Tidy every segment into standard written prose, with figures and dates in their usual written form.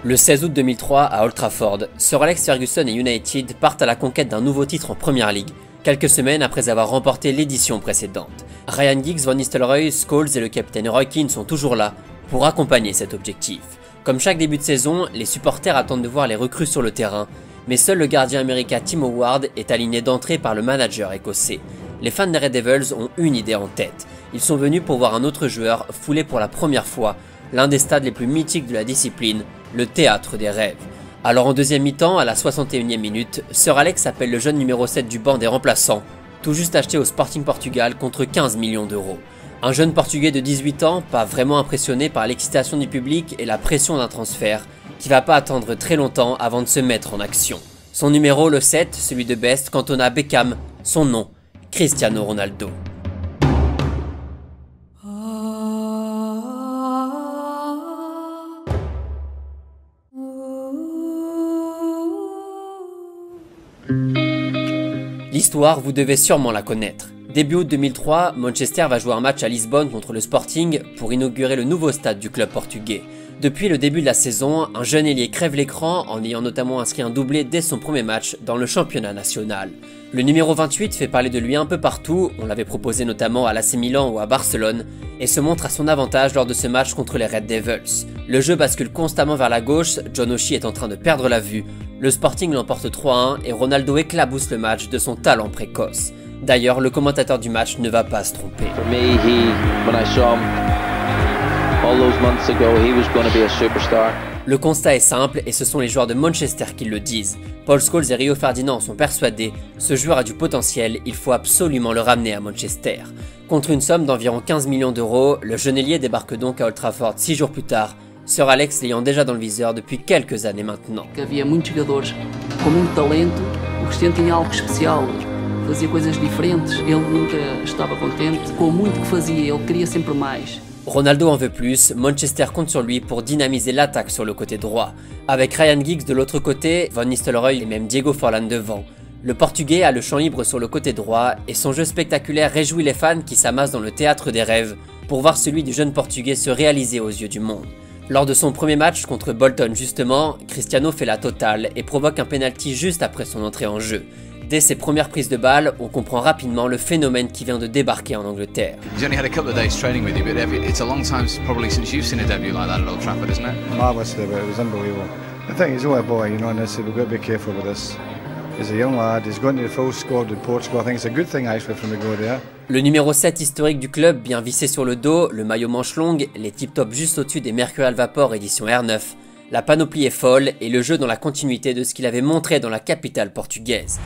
Le 16 août 2003, à Old Trafford, Sir Alex Ferguson et United partent à la conquête d'un nouveau titre en Premier League, quelques semaines après avoir remporté l'édition précédente. Ryan Giggs, Van Nistelrooy, Scholes et le capitaine Roy Keane sont toujours là pour accompagner cet objectif. Comme chaque début de saison, les supporters attendent de voir les recrues sur le terrain, mais seul le gardien américain Tim Howard est aligné d'entrée par le manager écossais. Les fans des Red Devils ont une idée en tête. Ils sont venus pour voir un autre joueur fouler pour la première fois l'un des stades les plus mythiques de la discipline, le Théâtre des Rêves. Alors en deuxième mi-temps, à la 61e minute, Sir Alex appelle le jeune numéro 7 du banc des remplaçants, tout juste acheté au Sporting Portugal contre 15 millions d'euros. Un jeune portugais de 18 ans, pas vraiment impressionné par l'excitation du public et la pression d'un transfert, qui va pas attendre très longtemps avant de se mettre en action. Son numéro, le 7, celui de Best, cantonna Beckham, son nom, Cristiano Ronaldo. L'histoire, vous devez sûrement la connaître. Début août 2003, Manchester va jouer un match à Lisbonne contre le Sporting pour inaugurer le nouveau stade du club portugais. Depuis le début de la saison, un jeune ailier crève l'écran en ayant notamment inscrit un doublé dès son premier match dans le championnat national. Le numéro 28 fait parler de lui un peu partout, on l'avait proposé notamment à l'AC Milan ou à Barcelone, et se montre à son avantage lors de ce match contre les Red Devils. Le jeu bascule constamment vers la gauche, John O'Shea est en train de perdre la vue, le Sporting l'emporte 3-1 et Ronaldo éclabousse le match de son talent précoce. D'ailleurs, le commentateur du match ne va pas se tromper. Le constat est simple et ce sont les joueurs de Manchester qui le disent. Paul Scholes et Rio Ferdinand sont persuadés, ce joueur a du potentiel, il faut absolument le ramener à Manchester. Contre une somme d'environ 15 millions d'euros, le jeune ailier débarque donc à Old Trafford 6 jours plus tard, Sir Alex l'ayant déjà dans le viseur depuis quelques années maintenant. Havia muitos jogadores com muito talento, o Cristiano tinha algo especial, fazia coisas diferentes, ele nunca estava contente com muito que fazia, ele queria sempre mais. Ronaldo en veut plus, Manchester compte sur lui pour dynamiser l'attaque sur le côté droit. Avec Ryan Giggs de l'autre côté, Van Nistelrooy et même Diego Forlán devant. Le Portugais a le champ libre sur le côté droit et son jeu spectaculaire réjouit les fans qui s'amassent dans le Théâtre des Rêves pour voir celui du jeune Portugais se réaliser aux yeux du monde. Lors de son premier match contre Bolton justement, Cristiano fait la totale et provoque un penalty juste après son entrée en jeu. Dès ses premières prises de balle, on comprend rapidement le phénomène qui vient de débarquer en Angleterre. He's only had a couple of days training with you, but it's a long time probably since you've seen a debut like that at Old Trafford, isn't it? Marvellously, but it was unbelievable. I think he's only a boy, you know, and we've got to be careful with this. He's a young lad, he's going to the full squad in Portugal. I think it's a good thing actually for him to go there. Le numéro 7 historique du club, bien vissé sur le dos, le maillot manche longue, les tip-tops juste au-dessus des Mercurial Vapor édition R9. La panoplie est folle et le jeu dans la continuité de ce qu'il avait montré dans la capitale portugaise.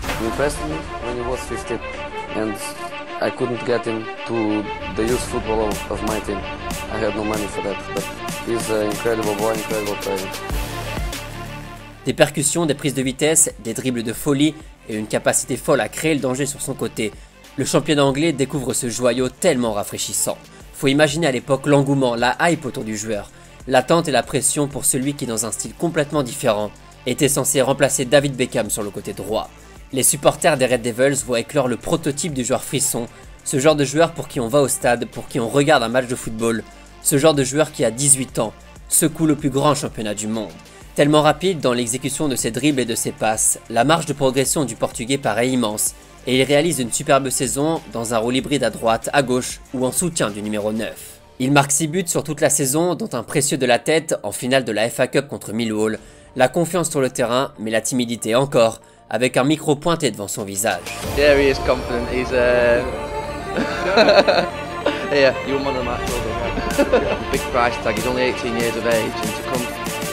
Des percussions, des prises de vitesse, des dribbles de folie et une capacité folle à créer le danger sur son côté. Le championnat anglais découvre ce joyau tellement rafraîchissant. Faut imaginer à l'époque l'engouement, la hype autour du joueur. L'attente et la pression pour celui qui, dans un style complètement différent, était censé remplacer David Beckham sur le côté droit. Les supporters des Red Devils voient éclore le prototype du joueur frisson, ce genre de joueur pour qui on va au stade, pour qui on regarde un match de football, ce genre de joueur qui a 18 ans, secoue le plus grand championnat du monde. Tellement rapide dans l'exécution de ses dribbles et de ses passes, la marge de progression du Portugais paraît immense, et il réalise une superbe saison dans un rôle hybride à droite, à gauche ou en soutien du numéro 9. Il marque 6 buts sur toute la saison, dont un précieux de la tête en finale de la FA Cup contre Millwall, la confiance sur le terrain, mais la timidité encore, avec un micro pointé devant son visage. Yeah, he is confident. He's yeah, you won the match, big price tag. He's only 18 years of age, and to come,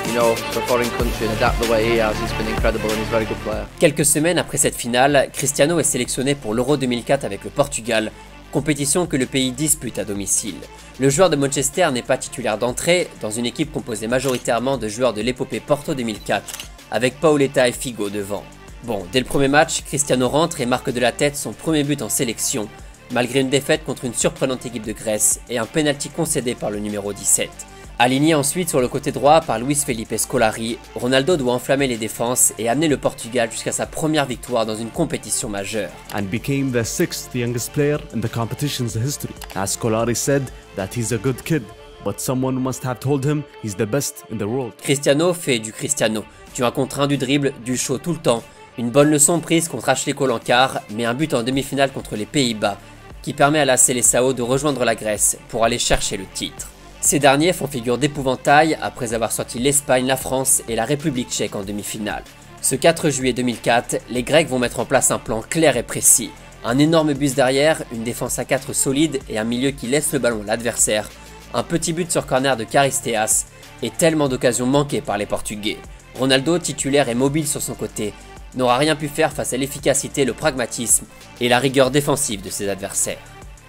you know, to a foreign country and adapt the way he has, he's been incredible and he's a very good player. Quelques semaines après cette finale, Cristiano est sélectionné pour l'Euro 2004 avec le Portugal, compétition que le pays dispute à domicile. Le joueur de Manchester n'est pas titulaire d'entrée dans une équipe composée majoritairement de joueurs de l'épopée Porto 2004, avec Paoletta et Figo devant. Bon, dès le premier match, Cristiano rentre et marque de la tête son premier but en sélection, malgré une défaite contre une surprenante équipe de Grèce et un penalty concédé par le numéro 17. Aligné ensuite sur le côté droit par Luis Felipe Scolari, Ronaldo doit enflammer les défenses et amener le Portugal jusqu'à sa première victoire dans une compétition majeure. And became the 6th youngest player in the competition's history. As Scolari said that he's a good kid, But someone must have told him he's the best in the world. Cristiano fait du Cristiano, du 1 contre 1, du dribble, du show tout le temps. Une bonne leçon prise contre Ashley Cole en quart, mais un but en demi-finale contre les Pays-Bas, qui permet à la Seleção de rejoindre la Grèce pour aller chercher le titre. Ces derniers font figure d'épouvantail après avoir sorti l'Espagne, la France et la République tchèque en demi-finale. Ce 4 juillet 2004, les Grecs vont mettre en place un plan clair et précis. Un énorme bus derrière, une défense à 4 solide et un milieu qui laisse le ballon à l'adversaire. Un petit but sur corner de Charisteas et tellement d'occasions manquées par les Portugais. Ronaldo, titulaire et mobile sur son côté, n'aura rien pu faire face à l'efficacité, le pragmatisme et la rigueur défensive de ses adversaires.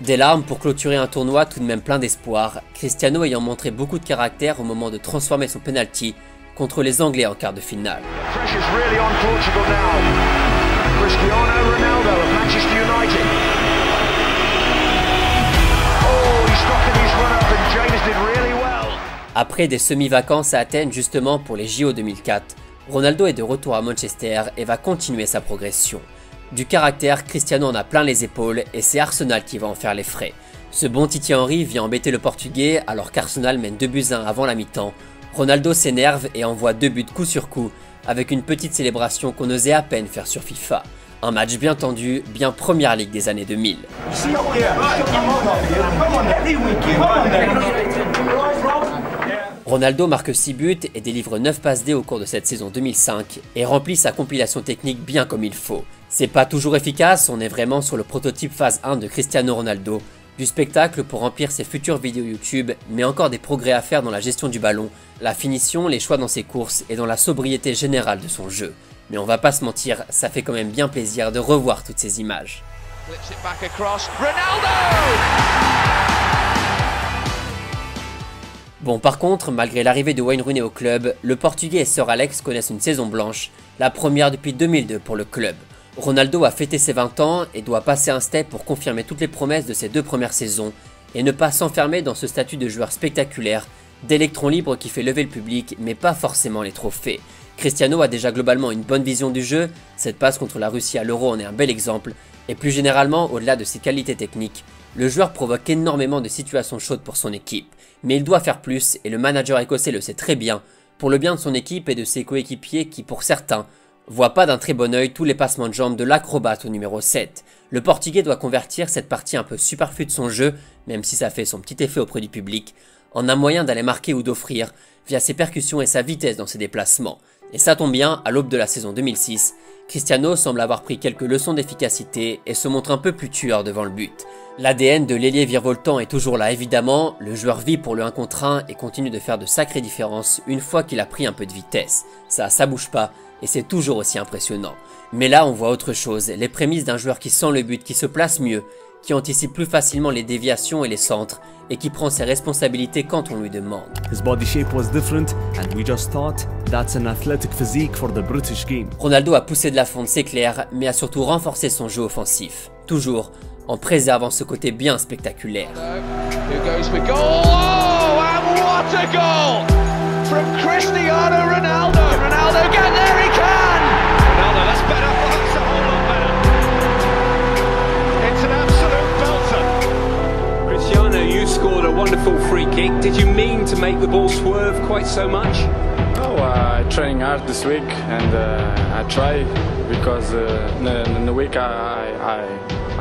Des larmes pour clôturer un tournoi tout de même plein d'espoir, Cristiano ayant montré beaucoup de caractère au moment de transformer son penalty contre les Anglais en quart de finale. Après des semi-vacances à Athènes justement pour les JO 2004, Ronaldo est de retour à Manchester et va continuer sa progression. Du caractère, Cristiano en a plein les épaules et c'est Arsenal qui va en faire les frais. Ce bon Titi Henry vient embêter le Portugais alors qu'Arsenal mène 2-1 avant la mi-temps. Ronaldo s'énerve et envoie 2 buts coup sur coup avec une petite célébration qu'on osait à peine faire sur FIFA. Un match bien tendu, bien Première Ligue des années 2000. Ronaldo marque 6 buts et délivre 9 passes D au cours de cette saison 2005 et remplit sa compilation technique bien comme il faut. C'est pas toujours efficace, on est vraiment sur le prototype phase 1 de Cristiano Ronaldo. Du spectacle pour remplir ses futures vidéos YouTube, mais encore des progrès à faire dans la gestion du ballon, la finition, les choix dans ses courses et dans la sobriété générale de son jeu. Mais on va pas se mentir, ça fait quand même bien plaisir de revoir toutes ces images. Bon, par contre, malgré l'arrivée de Wayne Rooney au club, le Portugais et Sir Alex connaissent une saison blanche, la première depuis 2002 pour le club. Ronaldo a fêté ses 20 ans et doit passer un step pour confirmer toutes les promesses de ses 2 premières saisons et ne pas s'enfermer dans ce statut de joueur spectaculaire, d'électron libre qui fait lever le public mais pas forcément les trophées. Cristiano a déjà globalement une bonne vision du jeu, cette passe contre la Russie à l'Euro en est un bel exemple, et plus généralement, au-delà de ses qualités techniques, le joueur provoque énormément de situations chaudes pour son équipe, mais il doit faire plus et le manager écossais le sait très bien, pour le bien de son équipe et de ses coéquipiers qui pour certains, voient pas d'un très bon œil tous les passements de jambes de l'acrobate au numéro 7. Le Portugais doit convertir cette partie un peu superflue de son jeu, même si ça fait son petit effet auprès du public, en un moyen d'aller marquer ou d'offrir via ses percussions et sa vitesse dans ses déplacements. Et ça tombe bien, à l'aube de la saison 2006, Cristiano semble avoir pris quelques leçons d'efficacité et se montre un peu plus tueur devant le but. L'ADN de l'ailier virevoltant est toujours là évidemment, le joueur vit pour le 1 contre 1 et continue de faire de sacrées différences une fois qu'il a pris un peu de vitesse. Ça bouge pas et c'est toujours aussi impressionnant. Mais là on voit autre chose, les prémices d'un joueur qui sent le but, qui se place mieux, qui anticipe plus facilement les déviations et les centres et qui prend ses responsabilités quand on lui demande. His body shape was different and we just thought that's an athletic physique for the British game. Ronaldo a poussé de la fonte, c'est clair, mais a surtout renforcé son jeu offensif. Toujours en préservant ce côté bien spectaculaire. Cristiano, you scored a wonderful free kick. Did you mean to make the ball swerve quite so much? Oh, I'm training hard this week and I try because in the week I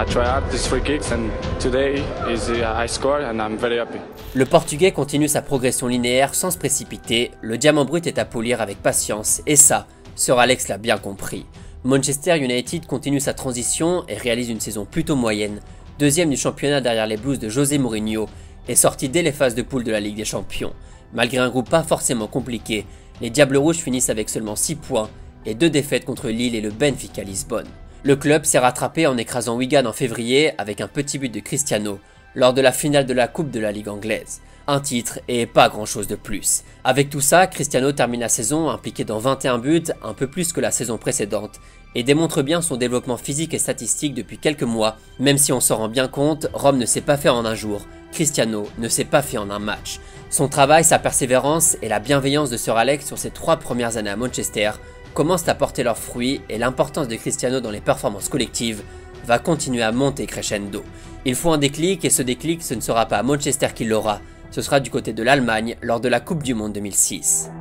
try hard these free kicks and today I score and I'm very happy. Le Portugais continue sa progression linéaire sans se précipiter, le diamant brut est à polir avec patience et ça, Sir Alex l'a bien compris. Manchester United continue sa transition et réalise une saison plutôt moyenne, deuxième du championnat derrière les Blues de José Mourinho et sorti dès les phases de poule de la Ligue des Champions. Malgré un groupe pas forcément compliqué, les Diables Rouges finissent avec seulement 6 points et 2 défaites contre Lille et le Benfica Lisbonne. Le club s'est rattrapé en écrasant Wigan en février avec un petit but de Cristiano lors de la finale de la Coupe de la Ligue anglaise. Un titre et pas grand chose de plus. Avec tout ça, Cristiano termine la saison impliqué dans 21 buts, un peu plus que la saison précédente, et démontre bien son développement physique et statistique depuis quelques mois, même si on s'en rend bien compte, Rome ne s'est pas fait en un jour, Cristiano ne s'est pas fait en un match. Son travail, sa persévérance et la bienveillance de Sir Alex sur ses 3 premières années à Manchester commencent à porter leurs fruits et l'importance de Cristiano dans les performances collectives va continuer à monter crescendo. Il faut un déclic et ce déclic ce ne sera pas à Manchester qui l'aura, ce sera du côté de l'Allemagne lors de la Coupe du Monde 2006.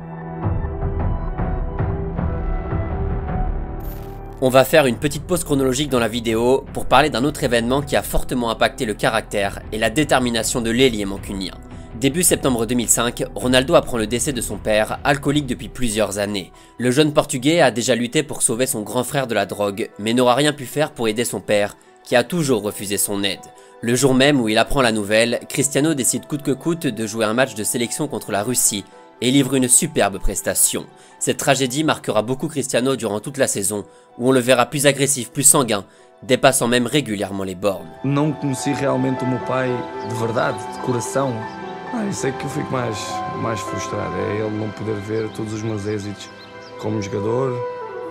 On va faire une petite pause chronologique dans la vidéo pour parler d'un autre événement qui a fortement impacté le caractère et la détermination de l'ailier mancunien. Début septembre 2005, Ronaldo apprend le décès de son père, alcoolique depuis plusieurs années. Le jeune Portugais a déjà lutté pour sauver son grand frère de la drogue, mais n'aura rien pu faire pour aider son père, qui a toujours refusé son aide. Le jour même où il apprend la nouvelle, Cristiano décide coûte que coûte de jouer un match de sélection contre la Russie et livre une superbe prestation. Cette tragédie marquera beaucoup Cristiano durant toute la saison, où on le verra plus agressif, plus sanguin, dépassant même régulièrement les bornes. Não conheci realmente o meu pai de verdade, de coração. Isso é que eu fico mais frustrado, é ele não poder ver todos os meus êxitos como jogador,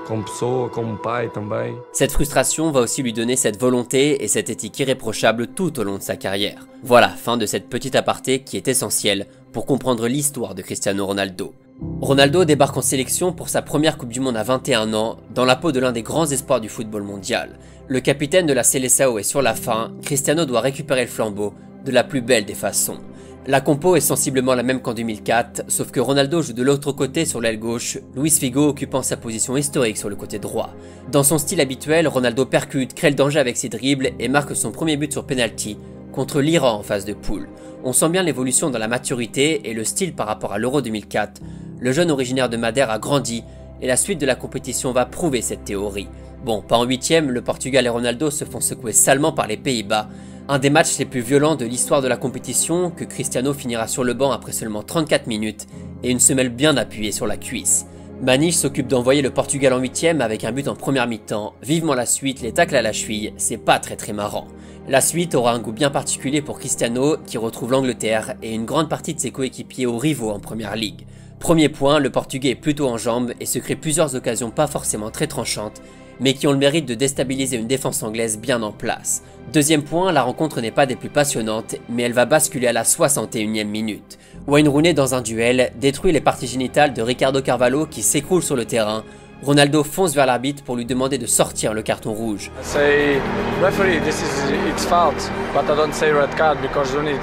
comme pessoa, comme pai também. Cette frustration va aussi lui donner cette volonté et cette éthique irréprochable tout au long de sa carrière. Voilà, fin de cette petite aparté qui est essentielle pour comprendre l'histoire de Cristiano Ronaldo. Ronaldo débarque en sélection pour sa première Coupe du Monde à 21 ans, dans la peau de l'un des grands espoirs du football mondial. Le capitaine de la Seleção est sur la fin, Cristiano doit récupérer le flambeau de la plus belle des façons. La compo est sensiblement la même qu'en 2004, sauf que Ronaldo joue de l'autre côté sur l'aile gauche, Luis Figo occupant sa position historique sur le côté droit. Dans son style habituel, Ronaldo percute, crée le danger avec ses dribbles et marque son premier but sur penalty contre l'Iran en phase de poule. On sent bien l'évolution dans la maturité et le style par rapport à l'Euro 2004. Le jeune originaire de Madère a grandi et la suite de la compétition va prouver cette théorie. Bon, pas en huitième, le Portugal et Ronaldo se font secouer salement par les Pays-Bas. Un des matchs les plus violents de l'histoire de la compétition que Cristiano finira sur le banc après seulement 34 minutes et une semelle bien appuyée sur la cuisse. Maniche s'occupe d'envoyer le Portugal en huitième avec un but en première mi-temps. Vivement la suite, les tacles à la cheville, c'est pas très marrant. La suite aura un goût bien particulier pour Cristiano qui retrouve l'Angleterre et une grande partie de ses coéquipiers aux rivaux en première ligue. Premier point, le Portugais est plutôt en jambes et se crée plusieurs occasions pas forcément très tranchantes, mais qui ont le mérite de déstabiliser une défense anglaise bien en place. Deuxième point, la rencontre n'est pas des plus passionnantes, mais elle va basculer à la 61e minute. Wayne Rooney dans un duel détruit les parties génitales de Ricardo Carvalho qui s'écroule sur le terrain. Ronaldo fonce vers l'arbitre pour lui demander de sortir le carton rouge. Say, referee, it's foul, but I don't say red card because Rooney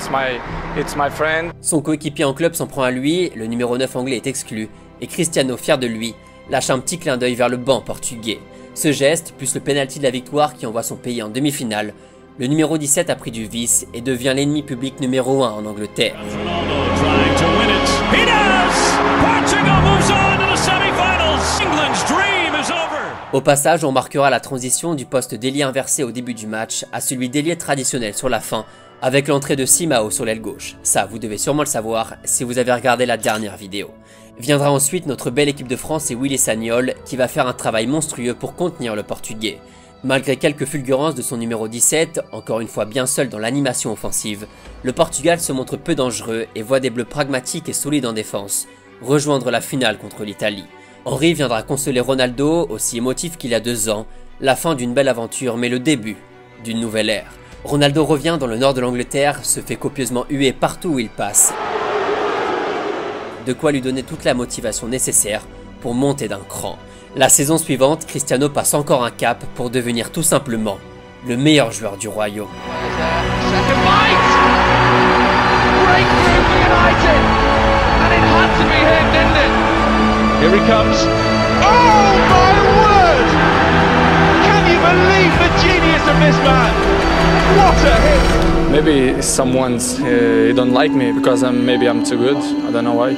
it's my friend. Son coéquipier en club s'en prend à lui, le numéro 9 anglais est exclu, et Cristiano, fier de lui, lâche un petit clin d'œil vers le banc portugais. Ce geste, plus le pénalty de la victoire qui envoie son pays en demi-finale, le numéro 17 a pris du vice et devient l'ennemi public numéro 1 en Angleterre. Au passage, on marquera la transition du poste d'ailier inversé au début du match à celui d'ailier traditionnel sur la fin, avec l'entrée de Simao sur l'aile gauche. Ça, vous devez sûrement le savoir si vous avez regardé la dernière vidéo. Viendra ensuite notre belle équipe de France et Willy Sagnol qui va faire un travail monstrueux pour contenir le Portugais. Malgré quelques fulgurances de son numéro 17, encore une fois bien seul dans l'animation offensive, le Portugal se montre peu dangereux et voit des bleus pragmatiques et solides en défense rejoindre la finale contre l'Italie. Henry viendra consoler Ronaldo, aussi émotif qu'il y a 2 ans, la fin d'une belle aventure mais le début d'une nouvelle ère. Ronaldo revient dans le nord de l'Angleterre, se fait copieusement huer partout où il passe. De quoi lui donner toute la motivation nécessaire pour monter d'un cran. La saison suivante, Cristiano passe encore un cap pour devenir tout simplement le meilleur joueur du royaume. Here he comes. Oh my word! Can you believe the genius of this man? What a hit! Maybe someone's don't like me because maybe I'm too good. I don't know why.